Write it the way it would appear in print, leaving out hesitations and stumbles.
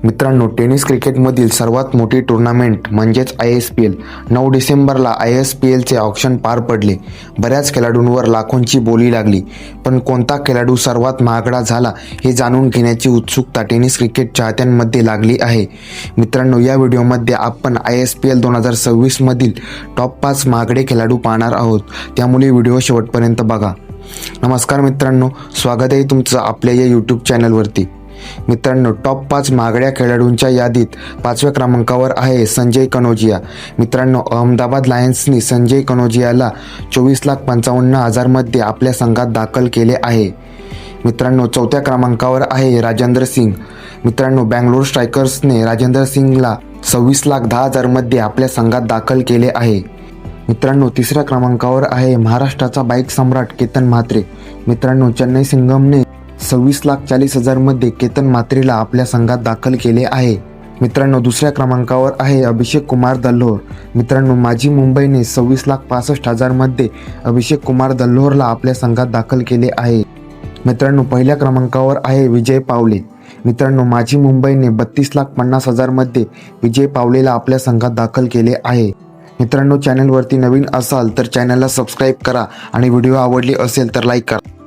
मित्रांनो, टेनिस क्रिकेटमधील सर्वात मोठी टुर्नामेंट म्हणजेच ISPL 9 डिसेंबरला ISPLचे ऑक्शन पार पडले. बऱ्याच खेळाडूंवर लाखोंची बोली लागली, पण कोणता खेळाडू सर्वात महागडा झाला हे जाणून घेण्याची उत्सुकता टेनिस क्रिकेट चाहत्यांमध्ये लागली आहे. मित्रांनो, या व्हिडिओमध्ये आपण ISPL 2026 मधील टॉप 5 महागडे खेळाडू पाहणार आहोत, त्यामुळे व्हिडिओ शेवटपर्यंत बघा. नमस्कार मित्रांनो, स्वागत आहे तुमचं आपल्या या यूट्यूब चॅनलवरती. मित्रांनो, टॉप 5 महागड्या खेळाडूंच्या यादीत 5व्या क्रमांकावर आहे संजय कनोजिया. मित्रांनो, अहमदाबाद लायन्सनी संजय कनोजियाला 24,55,000 मध्ये आपल्या संघात दाखल केले आहे. मित्रांनो, 4थ्या क्रमांकावर आहे राजेंद्र सिंग. मित्रांनो, बँगलोर स्ट्रायकर्सने राजेंद्र सिंगला 26,10,000 मध्ये आपल्या संघात दाखल केले आहे. मित्रांनो, 3ऱ्या क्रमांकावर आहे महाराष्ट्राचा बाईक सम्राट केतन म्हात्रे. मित्रांनो, चेन्नई सिंघमने 26,40,000 मध्ये केतन म्हात्रेला आपल्या संघात दाखल केले आहे. मित्रांनो, 2ऱ्या क्रमांकावर आहे अभिषेक कुमार दल्होर. मित्रांनो, माजी मुंबईने 26,65,000 मध्ये अभिषेक कुमार दल्होरला आपल्या संघात दाखल केले आहे. मित्रांनो, 1ल्या क्रमांकावर आहे विजय पावले. मित्रांनो, माजी मुंबईने 32,50,000 मध्ये विजय पावलेला आपल्या संघात दाखल केले आहे. मित्रांनो, चॅनलवरती नवीन असाल तर चॅनलला सबस्क्राईब करा आणि व्हिडिओ आवडली असेल तर लाईक करा.